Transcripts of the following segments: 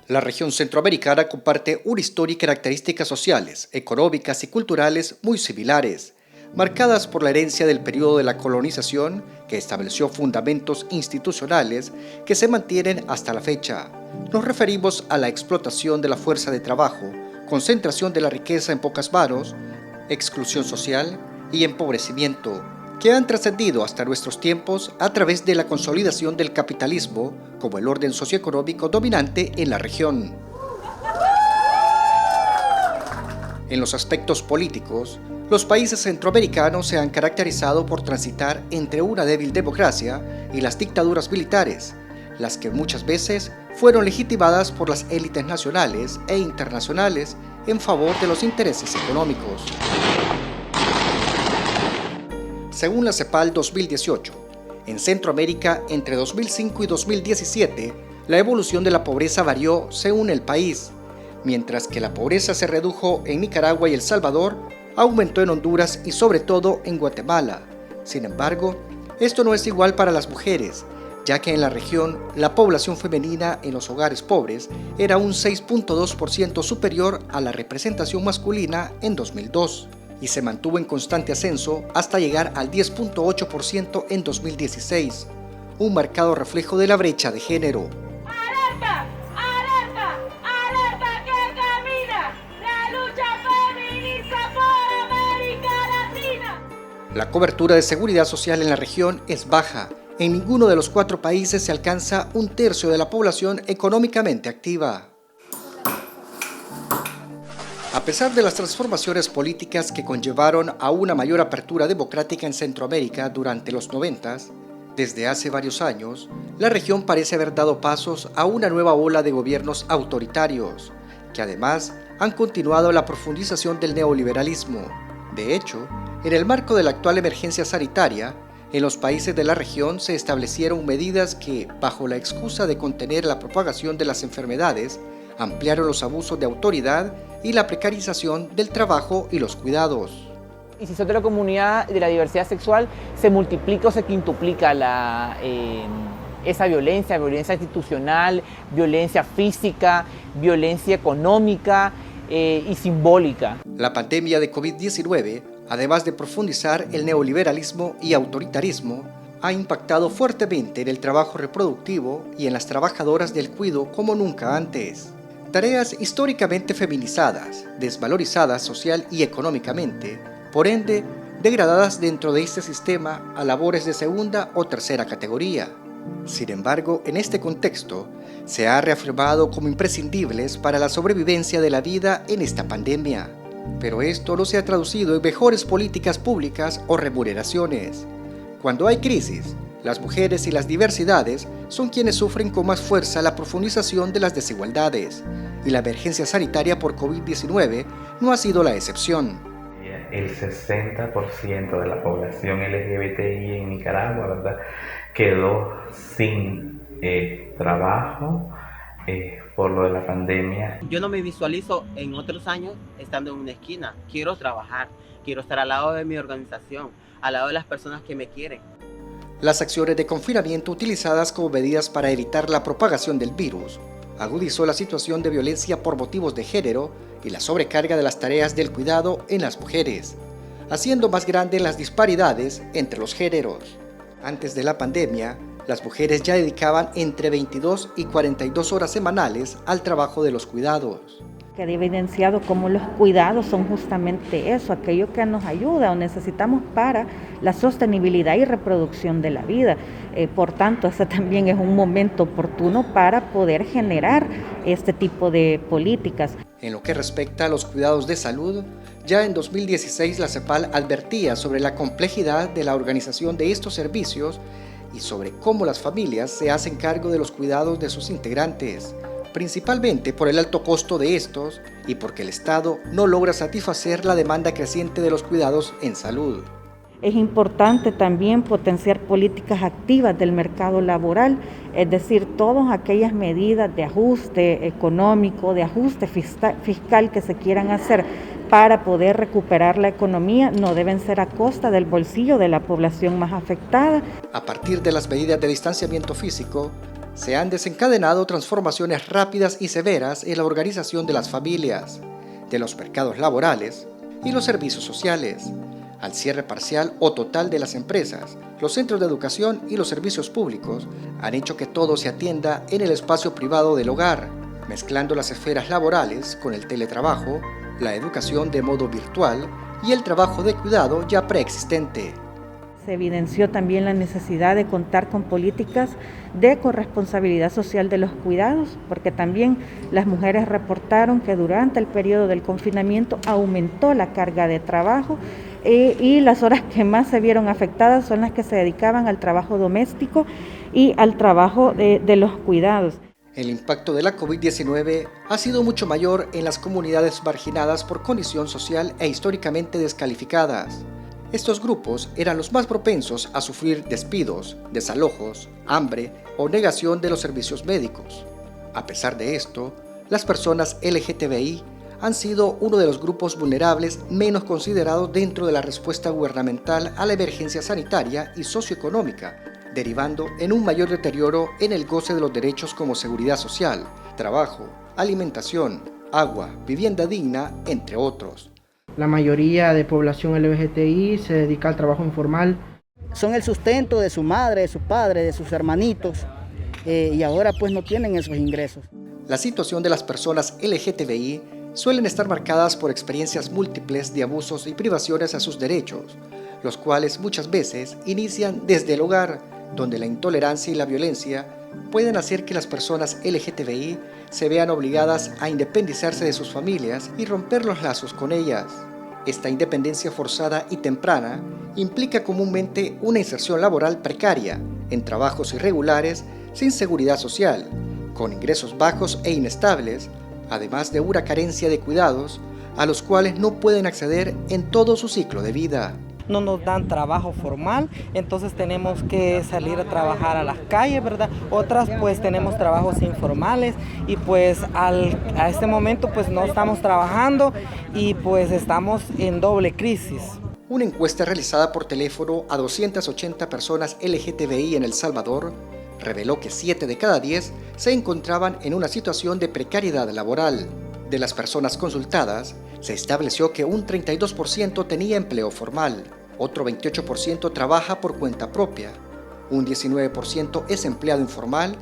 La región centroamericana comparte una historia y características sociales, económicas y culturales muy similares, marcadas por la herencia del periodo de la colonización que estableció fundamentos institucionales que se mantienen hasta la fecha. Nos referimos a la explotación de la fuerza de trabajo, concentración de la riqueza en pocas manos, exclusión social y empobrecimiento, que han trascendido hasta nuestros tiempos a través de la consolidación del capitalismo como el orden socioeconómico dominante en la región. En los aspectos políticos, los países centroamericanos se han caracterizado por transitar entre una débil democracia y las dictaduras militares, las que muchas veces fueron legitimadas por las élites nacionales e internacionales en favor de los intereses económicos. Según la CEPAL 2018, en Centroamérica entre 2005 y 2017, la evolución de la pobreza varió según el país. Mientras que la pobreza se redujo en Nicaragua y El Salvador, aumentó en Honduras y sobre todo en Guatemala. Sin embargo, esto no es igual para las mujeres, ya que en la región la población femenina en los hogares pobres era un 6.2% superior a la representación masculina en 2002 y se mantuvo en constante ascenso hasta llegar al 10.8% en 2016, un marcado reflejo de la brecha de género. ¡Alerta! ¡Alerta! ¡Alerta que camina! ¡La lucha feminista por América Latina! La cobertura de seguridad social en la región es baja. En ninguno de los 4 países se alcanza un tercio de la población económicamente activa. A pesar de las transformaciones políticas que conllevaron a una mayor apertura democrática en Centroamérica durante los 90s, desde hace varios años, la región parece haber dado pasos a una nueva ola de gobiernos autoritarios, que además han continuado la profundización del neoliberalismo. De hecho, en el marco de la actual emergencia sanitaria, en los países de la región se establecieron medidas que, bajo la excusa de contener la propagación de las enfermedades, ampliaron los abusos de autoridad y la precarización del trabajo y los cuidados. Y si sos de la comunidad de la diversidad sexual, se multiplica o se quintuplica esa violencia institucional, violencia física, violencia económica y simbólica. La pandemia de COVID-19, además de profundizar el neoliberalismo y autoritarismo, ha impactado fuertemente en el trabajo reproductivo y en las trabajadoras del cuidado como nunca antes. Tareas históricamente feminizadas, desvalorizadas social y económicamente, por ende, degradadas dentro de este sistema a labores de segunda o tercera categoría. Sin embargo, en este contexto, se ha reafirmado como imprescindibles para la sobrevivencia de la vida en esta pandemia. Pero esto no se ha traducido en mejores políticas públicas o remuneraciones. Cuando hay crisis, las mujeres y las diversidades son quienes sufren con más fuerza la profundización de las desigualdades, y la emergencia sanitaria por COVID-19 no ha sido la excepción. El 60% de la población LGBTI en Nicaragua, ¿verdad?, quedó sin trabajo por lo de la pandemia. Yo no me visualizo en otros años estando en una esquina. Quiero trabajar, quiero estar al lado de mi organización, al lado de las personas que me quieren. Las acciones de confinamiento utilizadas como medidas para evitar la propagación del virus agudizó la situación de violencia por motivos de género y la sobrecarga de las tareas del cuidado en las mujeres, haciendo más grandes las disparidades entre los géneros. Antes de la pandemia, las mujeres ya dedicaban entre 22 y 42 horas semanales al trabajo de los cuidados. Que ha evidenciado cómo los cuidados son justamente eso, aquello que nos ayuda o necesitamos para la sostenibilidad y reproducción de la vida. Por tanto, ese también es un momento oportuno para poder generar este tipo de políticas. En lo que respecta a los cuidados de salud, ya en 2016 la CEPAL advertía sobre la complejidad de la organización de estos servicios y sobre cómo las familias se hacen cargo de los cuidados de sus integrantes, principalmente por el alto costo de estos y porque el Estado no logra satisfacer la demanda creciente de los cuidados en salud. Es importante también potenciar políticas activas del mercado laboral, es decir, todas aquellas medidas de ajuste económico, de ajuste fiscal que se quieran hacer para poder recuperar la economía no deben ser a costa del bolsillo de la población más afectada. A partir de las medidas de distanciamiento físico, se han desencadenado transformaciones rápidas y severas en la organización de las familias, de los mercados laborales y los servicios sociales, al cierre parcial o total de las empresas, los centros de educación y los servicios públicos han hecho que todo se atienda en el espacio privado del hogar, mezclando las esferas laborales con el teletrabajo, la educación de modo virtual y el trabajo de cuidado ya preexistente. Se evidenció también la necesidad de contar con políticas de corresponsabilidad social de los cuidados, porque también las mujeres reportaron que durante el periodo del confinamiento aumentó la carga de trabajo y las horas que más se vieron afectadas son las que se dedicaban al trabajo doméstico y al trabajo de los cuidados. El impacto de la COVID-19 ha sido mucho mayor en las comunidades marginadas por condición social e históricamente descalificadas. Estos grupos eran los más propensos a sufrir despidos, desalojos, hambre o negación de los servicios médicos. A pesar de esto, las personas LGTBI han sido uno de los grupos vulnerables menos considerados dentro de la respuesta gubernamental a la emergencia sanitaria y socioeconómica, derivando en un mayor deterioro en el goce de los derechos como seguridad social, trabajo, alimentación, agua, vivienda digna, entre otros. La mayoría de población LGBTI se dedica al trabajo informal. Son el sustento de su madre, de su padre, de sus hermanitos, y ahora pues no tienen esos ingresos. La situación de las personas LGTBI suelen estar marcadas por experiencias múltiples de abusos y privaciones a sus derechos, los cuales muchas veces inician desde el hogar, donde la intolerancia y la violencia pueden hacer que las personas LGTBI se vean obligadas a independizarse de sus familias y romper los lazos con ellas. Esta independencia forzada y temprana implica comúnmente una inserción laboral precaria, en trabajos irregulares, sin seguridad social, con ingresos bajos e inestables, además de una carencia de cuidados a los cuales no pueden acceder en todo su ciclo de vida. No nos dan trabajo formal, entonces tenemos que salir a trabajar a las calles, ¿verdad? Otras pues tenemos trabajos informales y pues a este momento pues no estamos trabajando y pues estamos en doble crisis. Una encuesta realizada por teléfono a 280 personas LGTBI en El Salvador reveló que 7 de cada 10 se encontraban en una situación de precariedad laboral. De las personas consultadas, se estableció que un 32% tenía empleo formal, otro 28% trabaja por cuenta propia, un 19% es empleado informal,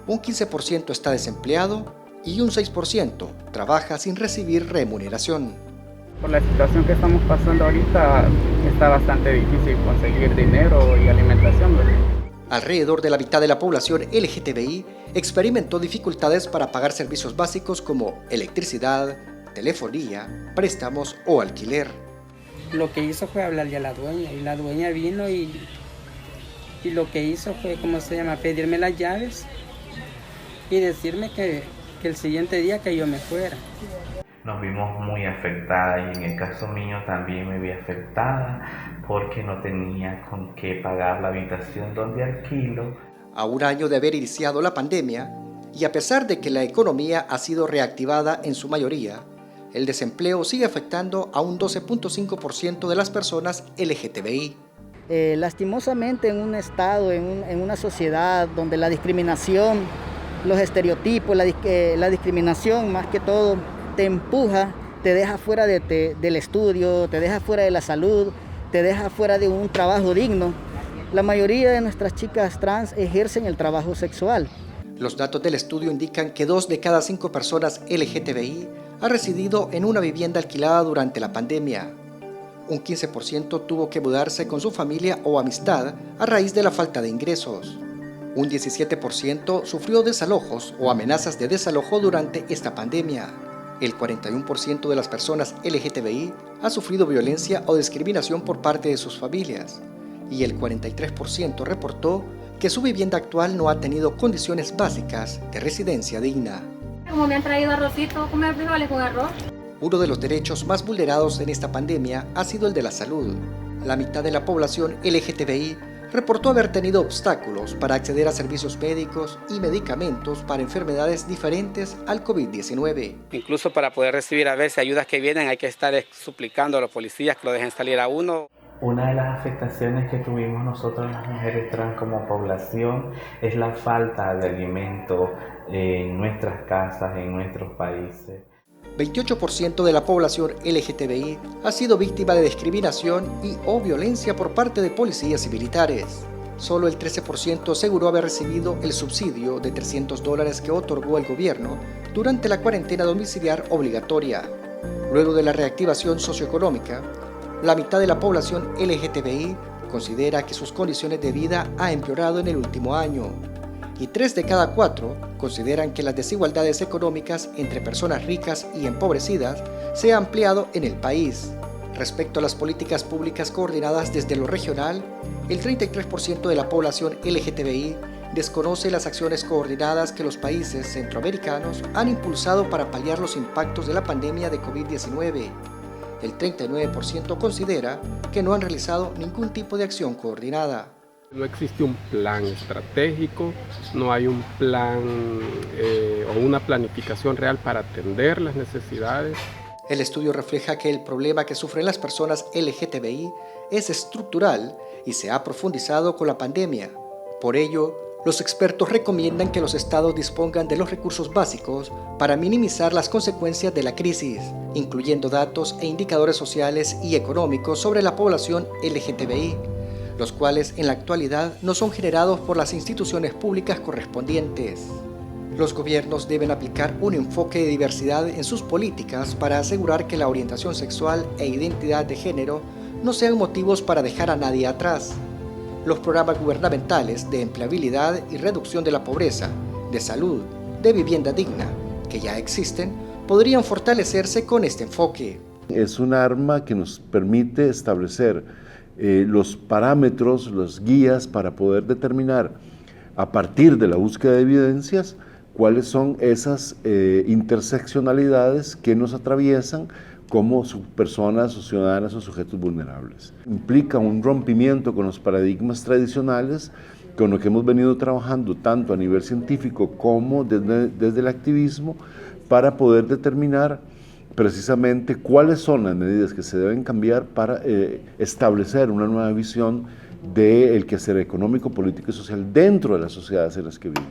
un 15% está desempleado y un 6% trabaja sin recibir remuneración. Por la situación que estamos pasando ahorita, está bastante difícil conseguir dinero y alimentación, ¿verdad? Alrededor de la mitad de la población LGTBI experimentó dificultades para pagar servicios básicos como electricidad, telefonía, préstamos o alquiler. Lo que hizo fue hablarle a la dueña y la dueña vino y lo que hizo fue, pedirme las llaves y decirme que el siguiente día que yo me fuera. Nos vimos muy afectadas y en el caso mío también me vi afectada porque no tenía con qué pagar la habitación donde alquilo. A un año de haber iniciado la pandemia y a pesar de que la economía ha sido reactivada en su mayoría, el desempleo sigue afectando a un 12.5% de las personas LGTBI. Lastimosamente en un estado, en una sociedad donde la discriminación, los estereotipos, la discriminación más que todo te empuja, te deja fuera del estudio, te deja fuera de la salud, te deja fuera de un trabajo digno. La mayoría de nuestras chicas trans ejercen el trabajo sexual. Los datos del estudio indican que 2 de cada 5 personas LGTBI ha residido en una vivienda alquilada durante la pandemia. Un 15% tuvo que mudarse con su familia o amistad a raíz de la falta de ingresos. Un 17% sufrió desalojos o amenazas de desalojo durante esta pandemia. El 41% de las personas LGTBI ha sufrido violencia o discriminación por parte de sus familias. Y el 43% reportó que su vivienda actual no ha tenido condiciones básicas de residencia digna. Como me han traído arrocito, comer frijoles con arroz. Uno de los derechos más vulnerados en esta pandemia ha sido el de la salud. La mitad de la población LGTBI reportó haber tenido obstáculos para acceder a servicios médicos y medicamentos para enfermedades diferentes al COVID-19. Incluso para poder recibir a veces ayudas que vienen hay que estar suplicando a los policías que lo dejen salir a uno. Una de las afectaciones que tuvimos nosotros las mujeres trans como población es la falta de alimento en nuestras casas, en nuestros países. 28% de la población LGTBI ha sido víctima de discriminación y o violencia por parte de policías y militares. Solo el 13% aseguró haber recibido el subsidio de $300 que otorgó el gobierno durante la cuarentena domiciliar obligatoria. Luego de la reactivación socioeconómica, la mitad de la población LGTBI considera que sus condiciones de vida han empeorado en el último año. Y 3 de cada 4 consideran que las desigualdades económicas entre personas ricas y empobrecidas se han ampliado en el país. Respecto a las políticas públicas coordinadas desde lo regional, el 33% de la población LGTBI desconoce las acciones coordinadas que los países centroamericanos han impulsado para paliar los impactos de la pandemia de COVID-19. El 39% considera que no han realizado ningún tipo de acción coordinada. No existe un plan estratégico, no hay un plan o una planificación real para atender las necesidades. El estudio refleja que el problema que sufren las personas LGTBI es estructural y se ha profundizado con la pandemia. Por ello, los expertos recomiendan que los estados dispongan de los recursos básicos para minimizar las consecuencias de la crisis, incluyendo datos e indicadores sociales y económicos sobre la población LGTBI, los cuales en la actualidad no son generados por las instituciones públicas correspondientes. Los gobiernos deben aplicar un enfoque de diversidad en sus políticas para asegurar que la orientación sexual e identidad de género no sean motivos para dejar a nadie atrás. Los programas gubernamentales de empleabilidad y reducción de la pobreza, de salud, de vivienda digna, que ya existen, podrían fortalecerse con este enfoque. Es un arma que nos permite establecer los parámetros, las guías para poder determinar a partir de la búsqueda de evidencias cuáles son esas interseccionalidades que nos atraviesan como personas o ciudadanas o sujetos vulnerables. Implica un rompimiento con los paradigmas tradicionales con lo que hemos venido trabajando tanto a nivel científico como desde el activismo para poder determinar precisamente cuáles son las medidas que se deben cambiar para establecer una nueva visión del quehacer económico, político y social dentro de las sociedades en las que vivimos.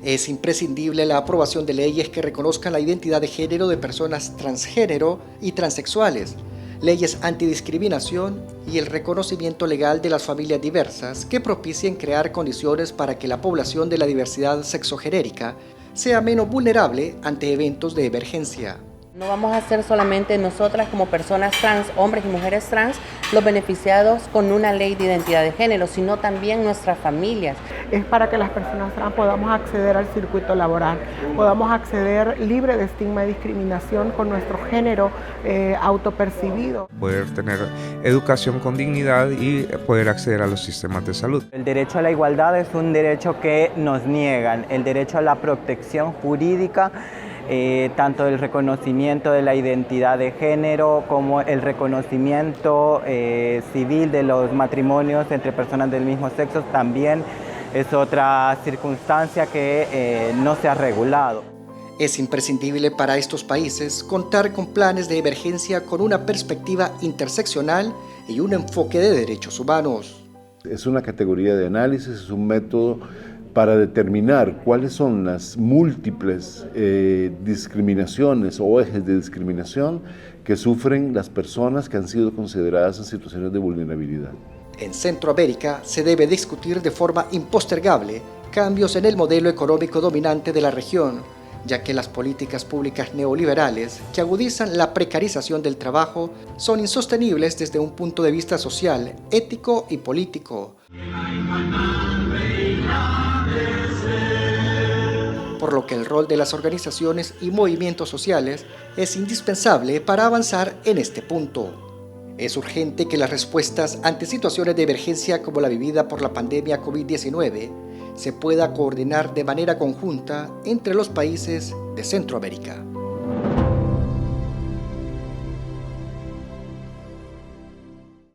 Es imprescindible la aprobación de leyes que reconozcan la identidad de género de personas transgénero y transexuales, leyes antidiscriminación y el reconocimiento legal de las familias diversas que propicien crear condiciones para que la población de la diversidad sexogenérica sea menos vulnerable ante eventos de emergencia. No vamos a ser solamente nosotras como personas trans, hombres y mujeres trans, los beneficiados con una ley de identidad de género, sino también nuestras familias. Es para que las personas trans podamos acceder al circuito laboral, podamos acceder libre de estigma y discriminación con nuestro género autopercibido. Poder tener educación con dignidad y poder acceder a los sistemas de salud. El derecho a la igualdad es un derecho que nos niegan, el derecho a la protección jurídica, tanto el reconocimiento de la identidad de género como el reconocimiento civil de los matrimonios entre personas del mismo sexo también es otra circunstancia que no se ha regulado. Es imprescindible para estos países contar con planes de emergencia con una perspectiva interseccional y un enfoque de derechos humanos. Es una categoría de análisis, es un método para determinar cuáles son las múltiples discriminaciones o ejes de discriminación que sufren las personas que han sido consideradas en situaciones de vulnerabilidad. En Centroamérica se debe discutir de forma impostergable cambios en el modelo económico dominante de la región, ya que las políticas públicas neoliberales que agudizan la precarización del trabajo son insostenibles desde un punto de vista social, ético y político. Por lo que el rol de las organizaciones y movimientos sociales es indispensable para avanzar en este punto. Es urgente que las respuestas ante situaciones de emergencia como la vivida por la pandemia COVID-19 se pueda coordinar de manera conjunta entre los países de Centroamérica.